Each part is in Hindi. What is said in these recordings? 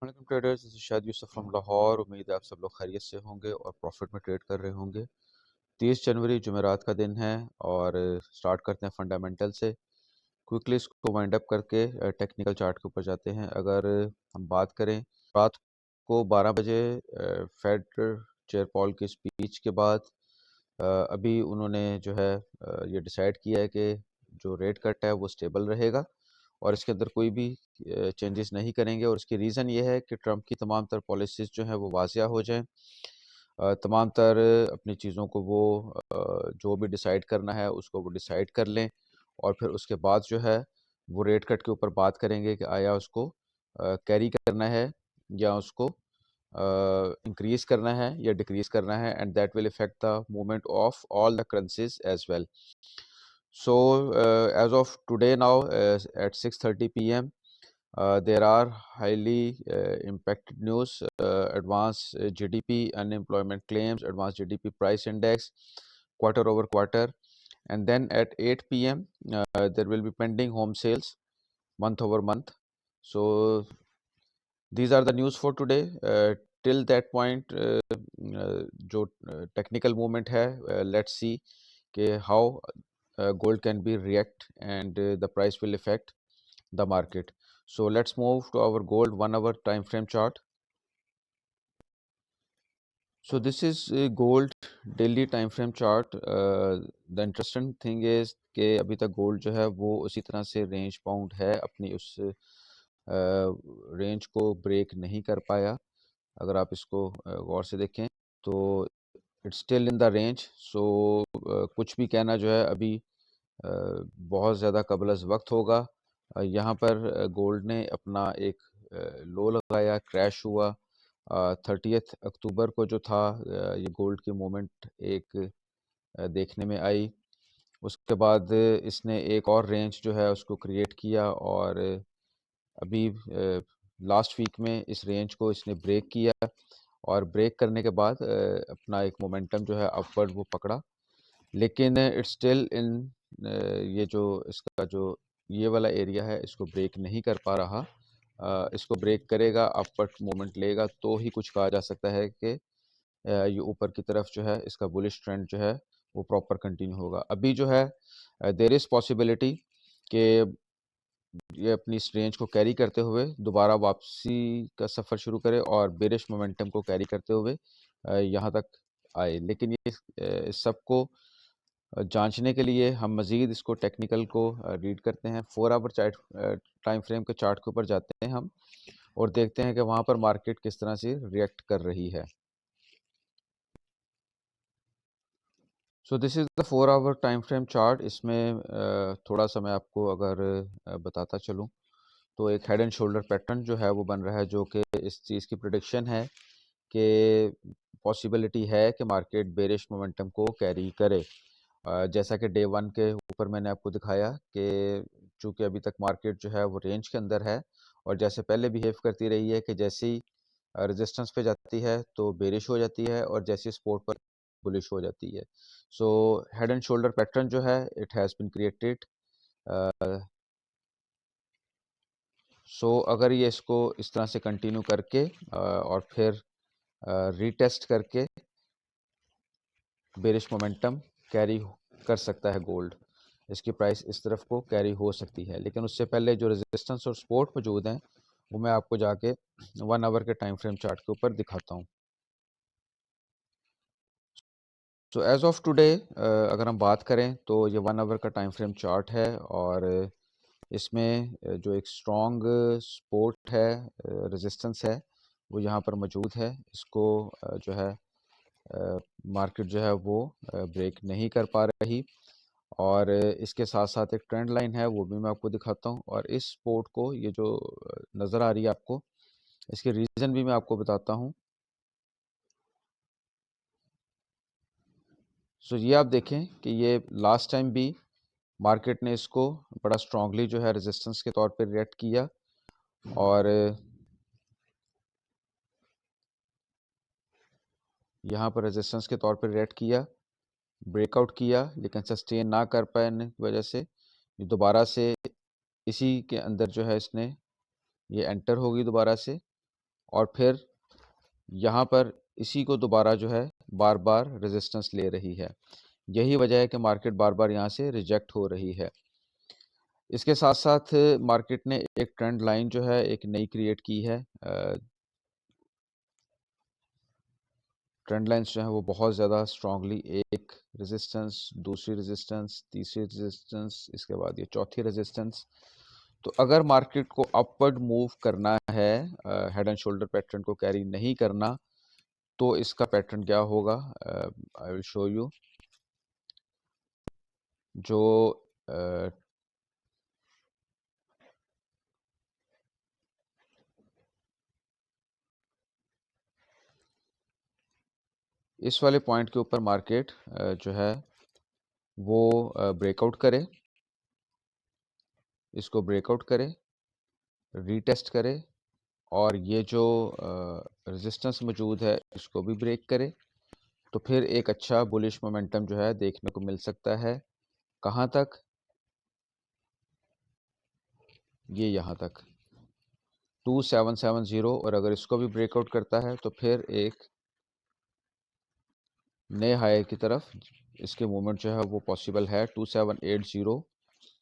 वेलकम ट्रेडर्स, दिस इज शायद यूसुफ फ्रॉम लाहौर। उम्मीद है आप सब लोग खैरियत से होंगे और प्रॉफिट में ट्रेड कर रहे होंगे। 30 जनवरी जुमेरात का दिन है और स्टार्ट करते हैं फंडामेंटल से। क्विकली इसको वाइंड अप करके टेक्निकल चार्ट के ऊपर जाते हैं। अगर हम बात करें रात को 12 बजे फेड चेयर पॉल की स्पीच के बाद अभी उन्होंने जो है ये डिसाइड किया है कि जो रेट कट है वो स्टेबल रहेगा और इसके अंदर कोई भी चेंजेस नहीं करेंगे। और इसकी रीज़न ये है कि ट्रम्प की तमाम तर पॉलिसीज़ जो हैं वो वाज़िया हो जाएं। तमाम तर अपनी चीज़ों को वो जो भी डिसाइड करना है उसको वो डिसाइड कर लें और फिर उसके बाद जो है वो रेट कट के ऊपर बात करेंगे कि आया उसको कैरी करना है या उसको इंक्रीज करना है या डिक्रीज करना है, and that will affect the movement of all the currencies as well. So as of today now, at 6:30 p.m. There are highly impacted news: advanced GDP, unemployment claims, advanced GDP price index, quarter over quarter, and then at 8 p.m. There will be pending home sales, month over month. So these are the news for today. Till that point, जो technical movement है, let's see कि how gold can be react and the price will affect the market. So let's move to our gold 1 hour time frame chart. So this is a gold daily time frame chart. The interesting thing is कि अभी तक गोल्ड जो है वो उसी तरह से रेंज बाउंड है, अपनी उस रेंज को ब्रेक नहीं कर पाया। अगर आप इसको गौर से देखें तो it's still in the range. So कुछ भी कहना जो है अभी बहुत ज़्यादा कबल अज़ वक्त होगा। यहाँ पर गोल्ड ने अपना एक लो लगाया, क्रैश हुआ 30 अक्टूबर को जो था। ये गोल्ड की मूवमेंट एक देखने में आई। उसके बाद इसने एक और रेंज जो है उसको क्रिएट किया और अभी लास्ट वीक में इस रेंज को इसने ब्रेक किया और ब्रेक करने के बाद अपना एक मोमेंटम जो है अपवर्ड वो पकड़ा, लेकिन इट्स स्टिल इन ये जो इसका जो ये वाला एरिया है इसको ब्रेक नहीं कर पा रहा। इसको ब्रेक करेगा, अपवर्ड मोमेंट लेगा तो ही कुछ कहा जा सकता है कि ये ऊपर की तरफ जो है इसका बुलिश ट्रेंड जो है वो प्रॉपर कंटिन्यू होगा। अभी जो है देयर इज़ पॉसिबिलिटी कि ये अपनी इस रेंज को कैरी करते हुए दोबारा वापसी का सफ़र शुरू करे और बेरिश मोमेंटम को कैरी करते हुए यहाँ तक आए। लेकिन ये इस सब को जांचने के लिए हम मज़ीद इसको टेक्निकल को रीड करते हैं। 4 आवर चार्ट टाइम फ्रेम के चार्ट के ऊपर जाते हैं हम और देखते हैं कि वहाँ पर मार्केट किस तरह से रिएक्ट कर रही है। So this is the 4 hour time frame chart. इसमें थोड़ा सा मैं आपको अगर बताता चलूँ तो एक हेड एंड शोल्डर पैटर्न जो है वो बन रहा है, जो कि इस चीज़ की प्रिडिक्शन है कि पॉसिबिलिटी है कि मार्केट बेरिश मोमेंटम को कैरी करे। जैसा कि डे 1 के ऊपर मैंने आपको दिखाया कि चूँकि अभी तक मार्केट जो है वो रेंज के अंदर है और जैसे पहले बिहेव करती रही है कि जैसे ही रेजिस्टेंस पे जाती है तो बेरिश हो जाती है और जैसे सपोर्ट पर बुलिश हो जाती है। So head and shoulder pattern जो है इट हैज़ बीन क्रिएटेड। सो अगर ये इसको इस तरह से कंटिन्यू करके और फिर रीटेस्ट करके बेरिश मोमेंटम कैरी कर सकता है गोल्ड, इसकी प्राइस इस तरफ को कैरी हो सकती है। लेकिन उससे पहले जो रेजिस्टेंस और सपोर्ट मौजूद हैं वो मैं आपको जाके 1 आवर के टाइम फ्रेम चार्ट के ऊपर दिखाता हूँ। सो एज ऑफ टुडे अगर हम बात करें तो ये 1 आवर का टाइम फ्रेम चार्ट है और इसमें जो एक स्ट्रॉन्ग सपोर्ट है, रेजिस्टेंस है, वो यहाँ पर मौजूद है। इसको जो है मार्केट जो है वो ब्रेक नहीं कर पा रही और इसके साथ साथ एक ट्रेंड लाइन है वो भी मैं आपको दिखाता हूँ और इस सपोर्ट को ये जो नज़र आ रही है आपको, इसके रीज़न भी मैं आपको बताता हूँ। सो ये आप देखें कि ये लास्ट टाइम भी मार्केट ने इसको बड़ा स्ट्रांगली जो है रेजिस्टेंस के तौर पे रिएक्ट किया और यहाँ पर रेजिस्टेंस के तौर पे रिएक्ट किया, ब्रेकआउट किया, लेकिन सस्टेन ना कर पाने की वजह से दोबारा से इसी के अंदर जो है इसने ये एंटर होगी दोबारा से और फिर यहाँ पर इसी को दोबारा जो है बार बार रेजिस्टेंस ले रही है। यही वजह है कि मार्केट बार बार यहाँ से रिजेक्ट हो रही है। इसके साथ साथ मार्केट ने एक ट्रेंड लाइन जो है एक नई क्रिएट की है। ट्रेंड लाइन्स जो है वो बहुत ज़्यादा स्ट्रांगली, एक रेजिस्टेंस, दूसरी रेजिस्टेंस, तीसरी रेजिस्टेंस, इसके बाद ये चौथी रेजिस्टेंस। तो अगर मार्केट को अपवर्ड मूव करना है, हेड एंड शोल्डर पैटर्न को कैरी नहीं करना, तो इसका पैटर्न क्या होगा, आई विल शो यू। जो इस वाले पॉइंट के ऊपर मार्केट जो है वो ब्रेकआउट करे, इसको ब्रेकआउट करे, रीटेस्ट करे, और ये जो रेजिस्टेंस मौजूद है इसको भी ब्रेक करे, तो फिर एक अच्छा बुलिश मोमेंटम जो है देखने को मिल सकता है। कहाँ तक? ये यहाँ तक 2770, और अगर इसको भी ब्रेकआउट करता है तो फिर एक नए हाई की तरफ इसके मूवमेंट जो है वो पॉसिबल है 2780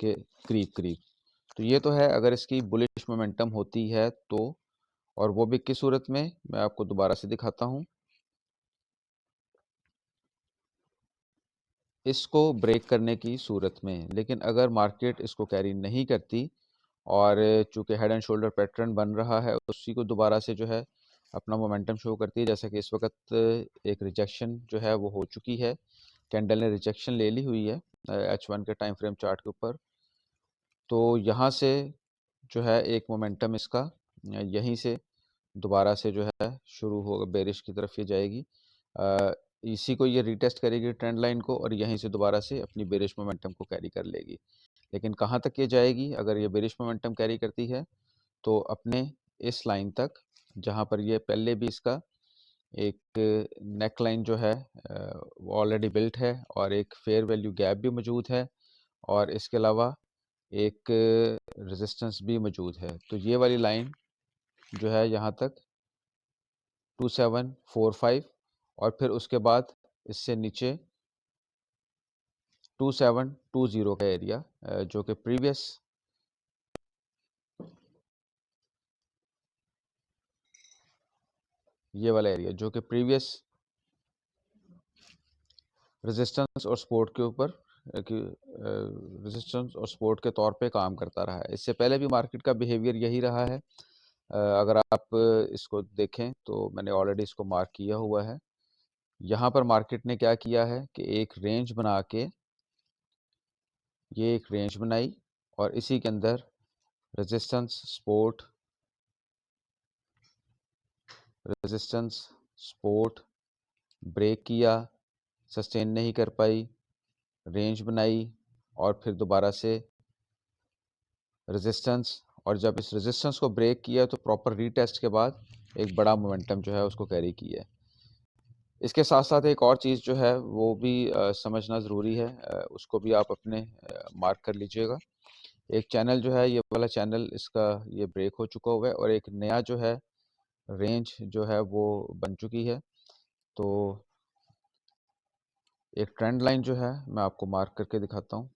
के करीब करीब। तो ये तो है अगर इसकी बुलिश मोमेंटम होती है तो, और वो भी किस सूरत में, मैं आपको दोबारा से दिखाता हूँ। इसको ब्रेक करने की सूरत में, लेकिन अगर मार्केट इसको कैरी नहीं करती और चूंकि हेड एंड शोल्डर पैटर्न बन रहा है, उसी को दोबारा से जो है अपना मोमेंटम शो करती है, जैसा कि इस वक्त एक रिजेक्शन जो है वो हो चुकी है, कैंडल ने रिजेक्शन ले ली हुई है H1 के टाइम फ्रेम चार्ट के ऊपर। तो यहाँ से जो है एक मोमेंटम इसका यहीं से दोबारा से जो है शुरू होगा, बेरिश की तरफ ये जाएगी। इसी को ये रीटेस्ट करेगी ट्रेंड लाइन को, और यहीं से दोबारा से अपनी बेरिश मोमेंटम को कैरी कर लेगी। लेकिन कहाँ तक ये जाएगी? अगर ये बेरिश मोमेंटम कैरी करती है तो अपने इस लाइन तक, जहाँ पर ये पहले भी इसका एक नेक लाइन जो है वो ऑलरेडी बिल्ट है, और एक फेयर वैल्यू गैप भी मौजूद है, और इसके अलावा एक रेजिस्टेंस भी मौजूद है। तो ये वाली लाइन जो है यहाँ तक 2745, और फिर उसके बाद इससे नीचे 2720 का एरिया, जो कि प्रीवियस ये वाला एरिया जो कि प्रीवियस रेजिस्टेंस और सपोर्ट के ऊपर रेजिस्टेंस और सपोर्ट के तौर पे काम करता रहा है। इससे पहले भी मार्केट का बिहेवियर यही रहा है। अगर आप इसको देखें तो मैंने ऑलरेडी इसको मार्क किया हुआ है। यहाँ पर मार्केट ने क्या किया है कि एक रेंज बना के, ये एक रेंज बनाई, और इसी के अंदर resistance support, resistance support break किया, सस्टेन नहीं कर पाई, रेंज बनाई, और फिर दोबारा से रेजिस्टेंस, और जब इस रेजिस्टेंस को ब्रेक किया तो प्रॉपर रीटेस्ट के बाद एक बड़ा मोमेंटम जो है उसको कैरी किया है। इसके साथ साथ एक और चीज़ जो है वो भी समझना ज़रूरी है, उसको भी आप अपने मार्क कर लीजिएगा। एक चैनल जो है, ये वाला चैनल इसका ये ब्रेक हो चुका हुआ है, और एक नया जो है रेंज जो है वो बन चुकी है। तो एक ट्रेंड लाइन जो है मैं आपको मार्क करके दिखाता हूँ।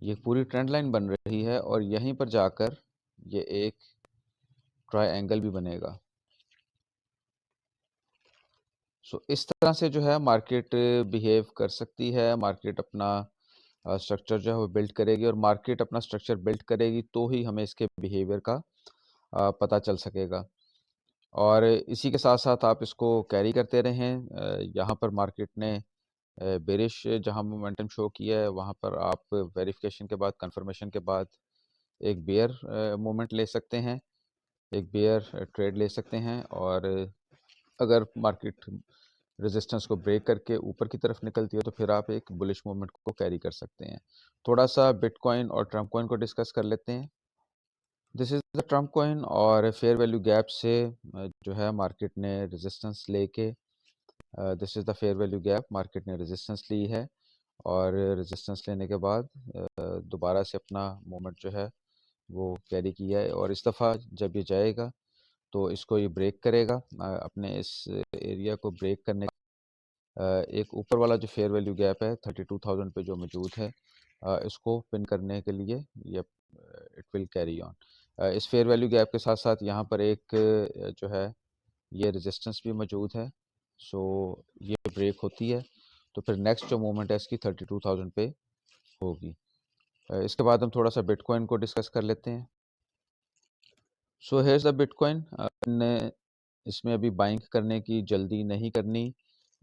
ये पूरी ट्रेंड लाइन बन रही है, और यहीं पर जाकर ये एक ट्रायंगल भी बनेगा। सो इस तरह से जो है मार्केट बिहेव कर सकती है। मार्केट अपना स्ट्रक्चर जो है वो बिल्ड करेगी, और मार्केट अपना स्ट्रक्चर बिल्ड करेगी तो ही हमें इसके बिहेवियर का पता चल सकेगा। और इसी के साथ साथ आप इसको कैरी करते रहें। यहाँ पर मार्केट ने बेरिश जहाँ मोमेंटम शो किया है, वहाँ पर आप वेरिफिकेशन के बाद, कंफर्मेशन के बाद एक बेयर मोमेंट ले सकते हैं, एक बेयर ट्रेड ले सकते हैं। और अगर मार्केट रेजिस्टेंस को ब्रेक करके ऊपर की तरफ निकलती है तो फिर आप एक बुलिश मूवमेंट को कैरी कर सकते हैं। थोड़ा सा बिटकॉइन और ट्रम्प कॉइन को डिस्कस कर लेते हैं। This is the Trump coin, और फेयर वैल्यू गैप से जो है मार्केट ने रेजिस्टेंस लेके this is the fair value gap. Market ने रेजिस्टेंस ली है और रेजिस्टेंस लेने के बाद दोबारा से अपना मूवमेंट जो है वो कैरी किया है, और इस दफ़ा जब ये जाएगा तो इसको ये ब्रेक करेगा। अपने इस एरिया को ब्रेक करने एक ऊपर वाला जो फेयर वैल्यू गैप है 32,000 पे जो मौजूद है, इसको पिन करने के लिए ये इट विल कैरी ऑन। इस फेयर वैल्यू गैप के साथ साथ यहाँ पर एक जो है ये रेजिस्टेंस भी मौजूद है। सो ये ब्रेक होती है तो फिर नेक्स्ट जो मूवमेंट है इसकी 32,000 पे होगी। इसके बाद हम थोड़ा सा बिटकॉइन को डिस्कस कर लेते हैं। सो हेयर्स द बिटकॉइन। ने इसमें अभी बाइंग करने की जल्दी नहीं करनी।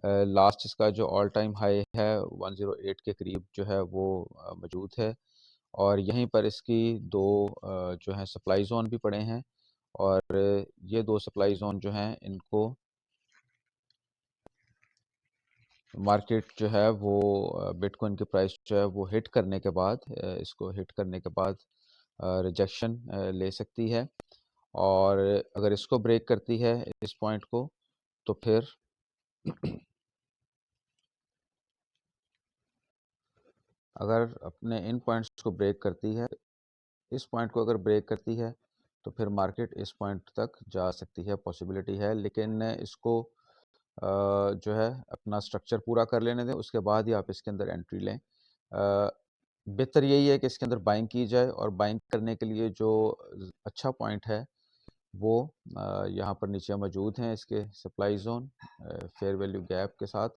लास्ट इसका जो ऑल टाइम हाई है 108 के करीब जो है वो मौजूद है, और यहीं पर इसकी दो जो है सप्लाई जोन भी पड़े हैं, और ये दो सप्लाई जोन जो हैं इनको मार्केट जो है वो बिटकॉइन की प्राइस जो है वो हिट करने के बाद इसको हिट करने के बाद रिजेक्शन ले सकती है, और अगर इसको ब्रेक करती है इस पॉइंट को तो फिर अगर अपने इन पॉइंट्स को ब्रेक करती है, इस पॉइंट को अगर ब्रेक करती है तो फिर मार्केट इस पॉइंट तक जा सकती है, पॉसिबिलिटी है। लेकिन इसको जो है अपना स्ट्रक्चर पूरा कर लेने दें, उसके बाद ही आप इसके अंदर एंट्री लें। बेहतर यही है कि इसके अंदर बाइंग की जाए, और बाइंग करने के लिए जो अच्छा पॉइंट है वो यहाँ पर नीचे मौजूद हैं इसके supply zone fair value gap के साथ।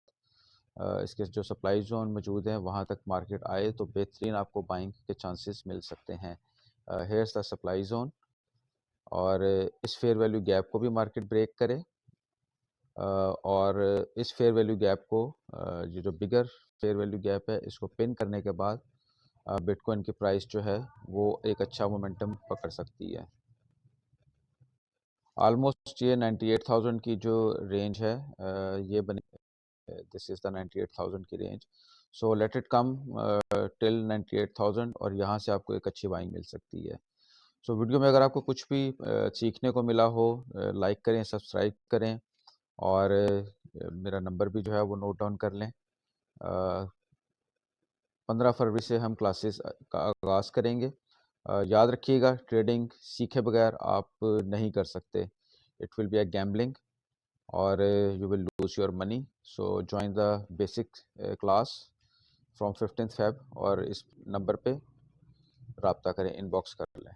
इसके जो सप्लाई जोन मौजूद हैं वहाँ तक मार्केट आए तो बेहतरीन आपको बाइंग के चांसेस मिल सकते हैं। हेयर्स द सप्लाई जोन, और इस फेयर वैल्यू गैप को भी मार्केट ब्रेक करे, और इस फेयर वैल्यू गैप को ये जो बिगर फेयर वैल्यू गैप है इसको पिन करने के बाद बिटकॉइन की प्राइस जो है वो एक अच्छा मोमेंटम पकड़ सकती है। ऑलमोस्ट ये 98,000 की जो रेंज है ये बनी, दिस इज़ द 98,000 की range. So let it come till 98,000 और यहाँ से आपको एक अच्छी बाइंग मिल सकती है। सो वीडियो में अगर आपको कुछ भी सीखने को मिला हो, लाइक करें, सब्सक्राइब करें, और मेरा नंबर भी जो है वो नोट डाउन कर लें। 15 फरवरी से हम क्लासेस का आगाज़ करेंगे। याद रखिएगा, ट्रेडिंग सीखे बगैर आप नहीं कर सकते। It will be a gambling, और you will lose your money. So join the basic class from 15th Feb, और इस नंबर पे रब्ता करें, इनबॉक्स कर लें।